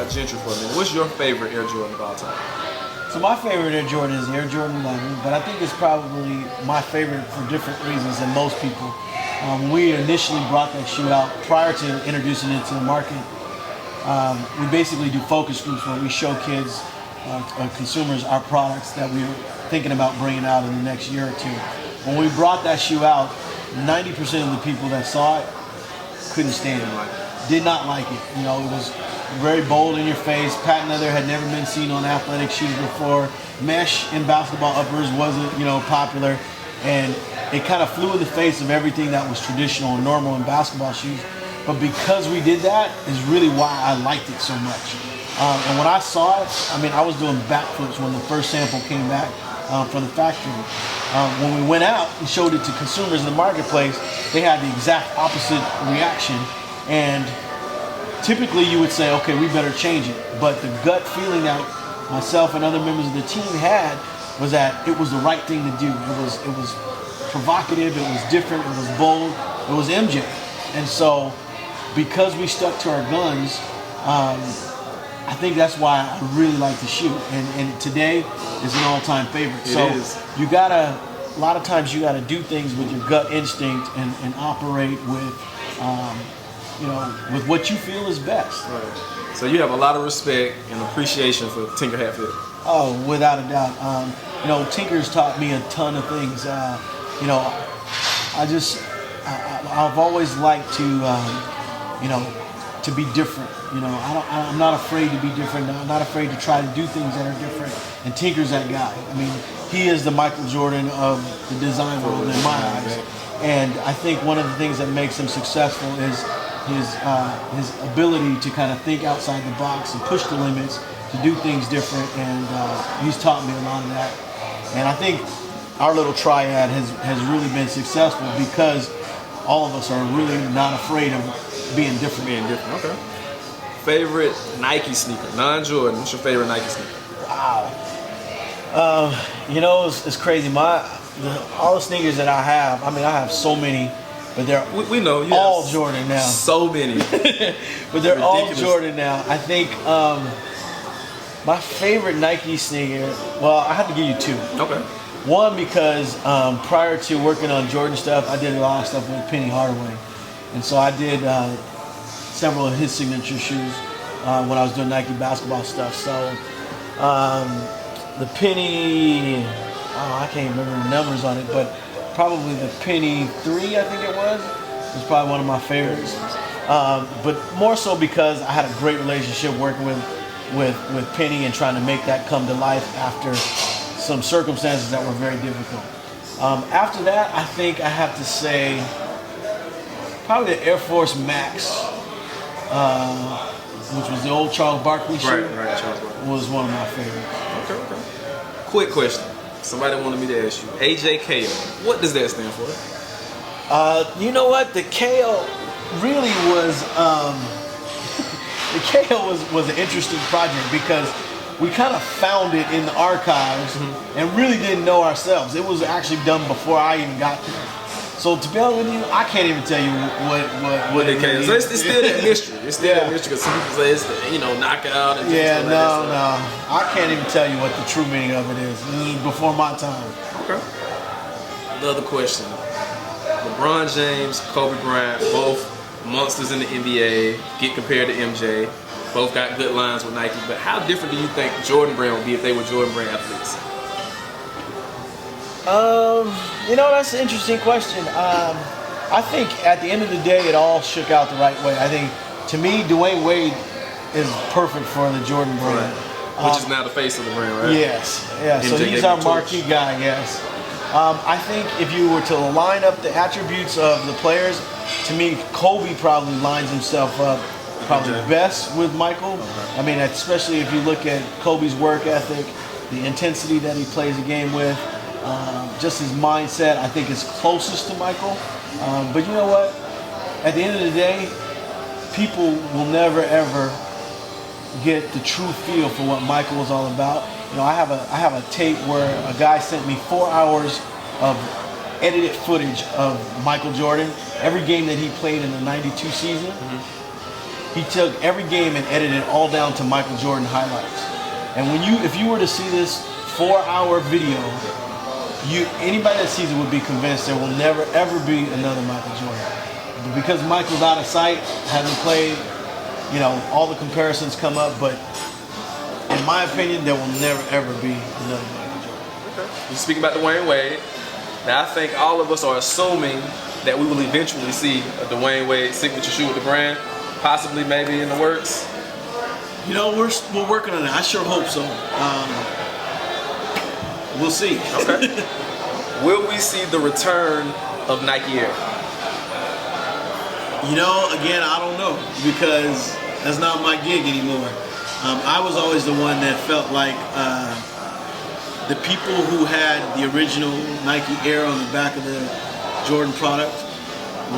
about Gentry for a minute. What's your favorite Air Jordan of all time? So my favorite Air Jordan is the Air Jordan 11, but I think it's probably my favorite for different reasons than most people. We initially brought that shoe out prior to introducing it to the market. We basically do focus groups where we show kids, consumers, our products that we're thinking about bringing out in the next year or two. When we brought that shoe out, 90% of the people that saw it couldn't stand it, did not like it. You know, it was very bold in your face. Patent leather had never been seen on athletic shoes before. Mesh in basketball uppers wasn't, popular, and it kind of flew in the face of everything that was traditional and normal in basketball shoes. But because we did that is really why I liked it so much. And when I saw it, I was doing backflips when the first sample came back from the factory. When we went out and showed it to consumers in the marketplace, they had the exact opposite reaction. And typically you would say, okay, we better change it. But the gut feeling that myself and other members of the team had was that it was the right thing to do. It was provocative, it was different, it was bold, it was MJ. And so because we stuck to our guns, I think that's why I really like the shoe. And today is an all-time favorite. A lot of times you gotta do things with your gut instinct and operate with with what you feel is best. Right. So you have a lot of respect and appreciation for Tinker Hatfield. Oh, without a doubt. Tinker's taught me a ton of things. I've always liked to be different. I'm not afraid to be different. I'm not afraid to try to do things that are different. And Tinker's that guy. He is the Michael Jordan of the design world in my eyes. And I think one of the things that makes him successful is his ability to kind of think outside the box and push the limits, to do things different. And he's taught me a lot of that. And I think our little triad has really been successful because all of us are really not afraid of being different. Okay. Favorite Nike sneaker, non-Jordan. What's your favorite Nike sneaker? Wow. It's crazy. All the sneakers that I have. I have so many, but they're we know you all Jordan now. So many, but they're all Jordan now. I think my favorite Nike sneaker. Well, I have to give you two. Okay. One, because prior to working on Jordan stuff, I did a lot of stuff with Penny Hardaway. And so I did several of his signature shoes when I was doing Nike basketball stuff. So the Penny, I can't remember the numbers on it, but probably the Penny 3, I think it was probably one of my favorites. But more so because I had a great relationship working with Penny and trying to make that come to life after some circumstances that were very difficult. After that, I think I have to say probably the Air Force Max, which was the old Charles Barkley shoe. Right, Charles Barkley. Was one of my favorites. Okay. Quick question. Somebody wanted me to ask you. AJKO, what does that stand for? You know what? The KO really was, the KO was an interesting project because we kind of found it in the archives and really didn't know ourselves. It was actually done before I even got there. So to be honest with you, I can't even tell you what it is. So it's still that mystery. It's still that mystery because some people say it's the, knockout. And no. I can't even tell you what the true meaning of it is. This is before my time. Okay. Another question. LeBron James, Kobe Bryant, both monsters in the NBA, get compared to MJ. Both got good lines with Nike, but how different do you think Jordan Brand would be if they were Jordan Brand athletes? That's an interesting question. I think at the end of the day, it all shook out the right way. I think, to me, Dwayne Wade is perfect for the Jordan Brand. Right. Which is now the face of the brand, right? Yes. Yeah. So he's our marquee guy, yes. I think if you were to line up the attributes of the players, to me, Kobe probably lines himself up best with Michael. Okay. Especially if you look at Kobe's work ethic, the intensity that he plays the game with, just his mindset, I think is closest to Michael. But you know what? At the end of the day, people will never ever get the true feel for what Michael was all about. I have a tape where a guy sent me 4 hours of edited footage of Michael Jordan, every game that he played in the '92 season. he took every game and edited it all down to Michael Jordan highlights. And if you were to see this 4-hour video, anybody that sees it would be convinced there will never ever be another Michael Jordan. But because Michael's out of sight, hasn't played, all the comparisons come up. But in my opinion, there will never ever be another Michael Jordan. Okay. You speak about Dwayne Wade. Now I think all of us are assuming that we will eventually see a Dwayne Wade signature shoe with the brand, possibly maybe in the works. We're working on it. I sure hope so. We'll see. Okay. Will we see the return of Nike Air? Again, I don't know, because that's not my gig anymore. I was always the one that felt like the people who had the original Nike Air on the back of the Jordan product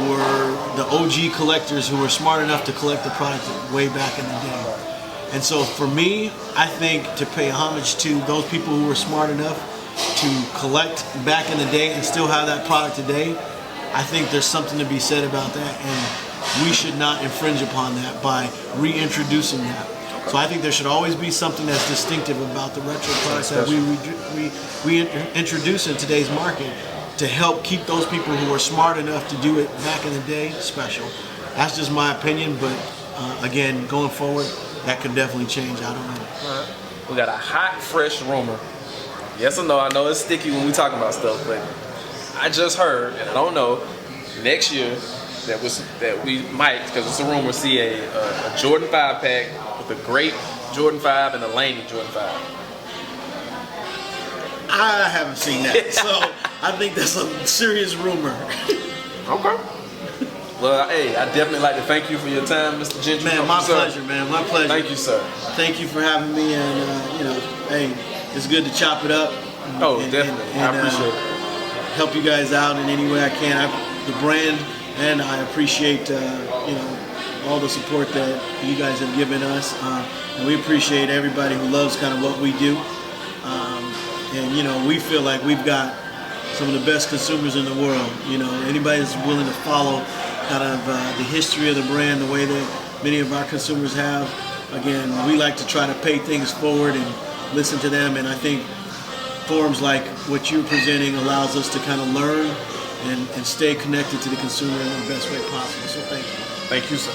were the OG collectors who were smart enough to collect the product way back in the day. And so for me, I think to pay homage to those people who were smart enough to collect back in the day and still have that product today, I think there's something to be said about that, and we should not infringe upon that by reintroducing that. So I think there should always be something that's distinctive about the retro products that we introduce in today's market to help keep those people who are smart enough to do it back in the day special. That's just my opinion, but again, going forward, that could definitely change. I don't know. All right. We got a hot, fresh rumor. Yes or no? I know it's sticky when we talking about stuff, but I just heard, and I don't know, next year that we might, because it's a rumor, see a Jordan 5 pack with a great Jordan 5 and a Laney Jordan 5. I haven't seen that, so I think that's a serious rumor. Okay. Well, hey, I definitely like to thank you for your time, Mr. Gentry. Man, my pleasure, man. My pleasure. Thank you, sir. Thank you for having me, and hey, it's good to chop it up. Definitely. I appreciate it. Help you guys out in any way I can. The brand, and I appreciate all the support that you guys have given us, and we appreciate everybody who loves kind of what we do. And we feel like we've got some of the best consumers in the world. Anybody that's willing to follow kind of the history of the brand, the way that many of our consumers have. Again, we like to try to pay things forward and listen to them, and I think forums like what you're presenting allows us to kind of learn and stay connected to the consumer in the best way possible. So thank you. Thank you, sir.